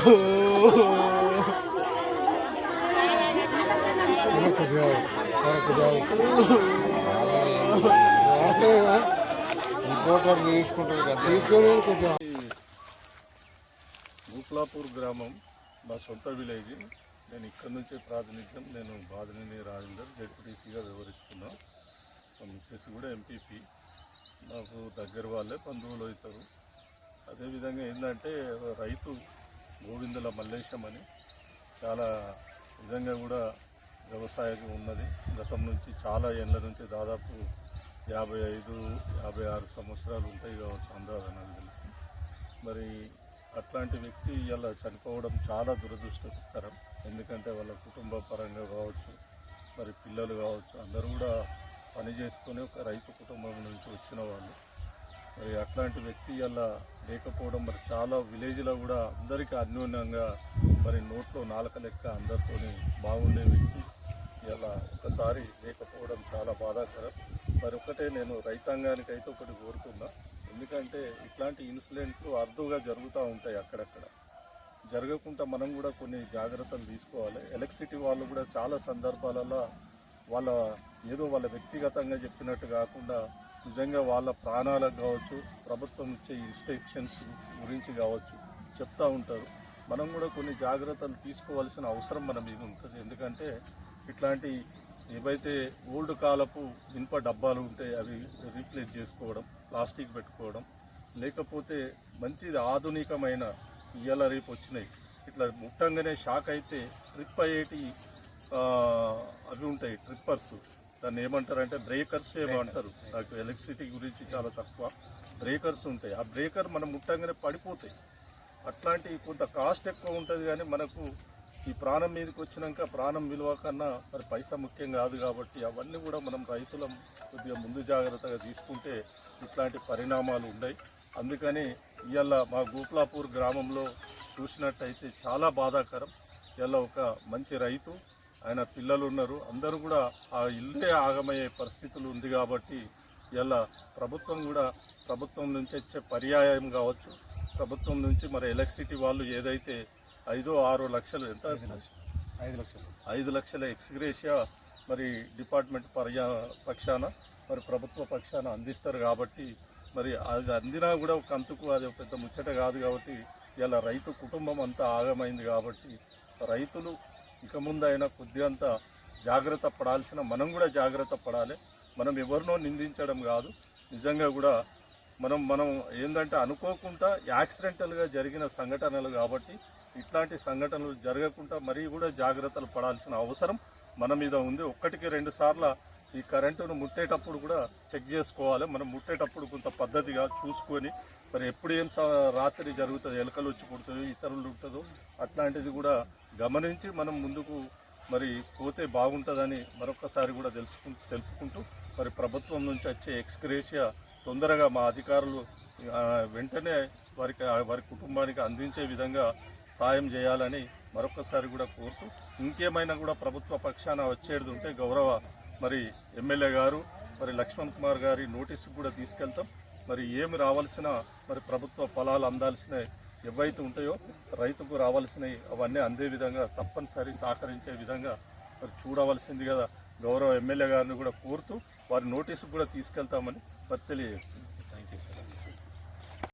గూప్లాపూర్ గ్రామం మా సొంత విలేజ్. నేను ఇక్కడ నుంచే ప్రాతినిధ్యం. నేను బాదినేని రాజేందర్ జెడ్పీటీసీగా వివరిస్తున్నా. మా మిస్సెస్ కూడా ఎంపీపీ. నాకు దగ్గర వాళ్ళే బంధువులు అవుతారు. అదేవిధంగా ఏంటంటే రైతు గోవిందుల మల్లేశం అని చాలా విధంగా కూడా వ్యవసాయం ఉన్నది. గతం నుంచి చాలా ఏళ్ళ నుంచి దాదాపు 55-56 సంవత్సరాలు ఉంటాయి కావచ్చు అందాజ నాకు తెలిసి. మరి అట్లాంటి వ్యక్తి ఇలా చనిపోవడం చాలా దురదృష్టకరం. ఎందుకంటే వాళ్ళ కుటుంబ పరంగా కావచ్చు, మరి పిల్లలు కావచ్చు, అందరూ కూడా పని చేసుకొని ఒక రైతు కుటుంబం నుంచి వచ్చిన వాళ్ళు. మరి అట్లాంటి వ్యక్తి ఇలా లేకపోవడం మరి చాలా విలేజ్లో కూడా అందరికీ అన్యోన్యంగా మరి నోట్లో నాలుక లెక్క అందరితో బాగుండే వ్యక్తి ఇలా ఒకసారి లేకపోవడం చాలా బాధాకరం. మరి ఒకటే నేను రైతాంగానికి అయితే ఒకటి కోరుతున్నా. ఎందుకంటే ఇట్లాంటి ఇన్సిడెంట్లు అరుదుగా జరుగుతూ ఉంటాయి. అక్కడక్కడ జరగకుండా మనం కూడా కొన్ని జాగ్రత్తలు తీసుకోవాలి. ఎలక్ట్రిసిటీ వాళ్ళు కూడా చాలా సందర్భాలలో వాళ్ళ వ్యక్తిగతంగా చెప్పినట్టు కాకుండా నిజంగా వాళ్ళ ప్రాణాలకు కావచ్చు, ప్రభుత్వం ఇచ్చే ఇన్స్ట్రక్షన్స్ గురించి కావచ్చు చెప్తూ ఉంటారు. మనం కూడా కొన్ని జాగ్రత్తలు తీసుకోవాల్సిన అవసరం మన మీద ఉంటుంది. ఎందుకంటే ఇట్లాంటి ఏవైతే ఓల్డ్ కాలపు ఇనుప డబ్బాలు ఉంటాయి అవి రీప్లేస్ చేసుకోవడం, ప్లాస్టిక్ పెట్టుకోవడం, లేకపోతే మంచిది ఆధునికమైన ఇయ్యాల రేపు వచ్చినాయి ఇట్లా ముట్టంగానే షాక్ అయితే ట్రిప్ అయ్యేటి అవి ఉంటాయి, ట్రిప్పర్స్. దాన్ని ఏమంటారంటే బ్రేకర్స్ ఏమో అంటారు. నాకు ఎలక్ట్రిసిటీ గురించి చాలా తక్కువ. బ్రేకర్స్ ఉంటాయి. ఆ బ్రేకర్ మనం ముట్టంగానే పడిపోతాయి. అట్లాంటి కొంత కాస్ట్ ఎక్కువ ఉంటుంది, కానీ మనకు ఈ ప్రాణం మీదకి వచ్చినాక ప్రాణం విలువ కన్నా మరి పైసా ముఖ్యం కాదు. కాబట్టి అవన్నీ కూడా మనం రైతులం కొద్దిగా ముందు జాగ్రత్తగా తీసుకుంటే ఇట్లాంటి పరిణామాలు ఉన్నాయి. అందుకని ఇవాళ మా గూప్లాపూర్ గ్రామంలో చూసినట్టయితే చాలా బాధాకరం. ఇవాళ ఒక మంచి రైతు, ఆయన పిల్లలు ఉన్నారు, అందరూ కూడా ఆ ఇల్లే ఆగమయ్యే పరిస్థితులు ఉంది. కాబట్టి ఇలా ప్రభుత్వం నుంచి వచ్చే పర్యాయం కావచ్చు, ప్రభుత్వం నుంచి మరి ఎలక్ట్రిసిటీ వాళ్ళు ఏదైతే 5-6 లక్షలు ఎంత 5 లక్షల ఎక్స్గ్రేషియా మరి డిపార్ట్మెంట్ పక్షాన మరి ప్రభుత్వ పక్షాన అందిస్తారు. కాబట్టి మరి అది అందినా కూడా ఒక అంతుకు అది పెద్ద ముచ్చట కాదు. కాబట్టి ఇలా రైతు కుటుంబం అంతా ఆగమైంది. కాబట్టి రైతులు ఇక ముందైనా కొద్దిగంత జాగ్రత్త పడాల్సిన మనం కూడా జాగ్రత్త పడాలి. మనం ఎవరినో నిందించడం కాదు. నిజంగా కూడా మనం ఏంటంటే అనుకోకుండా యాక్సిడెంటల్గా జరిగిన సంఘటనలు. కాబట్టి ఇట్లాంటి సంఘటనలు జరగకుండా మరీ కూడా జాగ్రత్తలు పడాల్సిన అవసరం మన మీద ఉంది. 1-2 సార్లు ఈ కరెంటును ముట్టేటప్పుడు కూడా చెక్ చేసుకోవాలి. మనం ముట్టేటప్పుడు కొంత పద్ధతిగా చూసుకొని మరి ఎప్పుడు ఏం రాత్రి జరుగుతుంది, ఎలుకలు వచ్చి కుడుతుందో, ఇతరులు ఉంటుందో అట్లాంటిది కూడా గమనించి మనం ముందుకు మరి పోతే బాగుంటుందని మరొకసారి కూడా తెలుపుకుంటూ మరి ప్రభుత్వం నుంచి వచ్చే ఎక్స్గ్రేషియా తొందరగా మా అధికారులు వెంటనే వారి కుటుంబానికి అందించే విధంగా సాయం చేయాలని మరొకసారి కూడా కోరుతూ, ఇంకేమైనా కూడా ప్రభుత్వ పక్షాన వచ్చేది ఉంటే గౌరవ మరి ఎమ్మెల్యే గారు మరి లక్ష్మణ్ కుమార్ గారి నోటీసు కూడా తీసుకెళ్తాం. మరి ఏమి రావాల్సిన మరి ప్రభుత్వ ఫలాలు అందాల్సిన ఏవైతే ఉంటాయో రైతుకు రావాల్సినవి అవన్నీ అందే విధంగా తప్పనిసరి సహకరించే విధంగా మరి చూడవలసింది కదా గౌరవ ఎమ్మెల్యే గారిని కూడా కోరుతూ వారి నోటీసు కూడా తీసుకెళ్తామని మరి తెలియజేస్తుంది.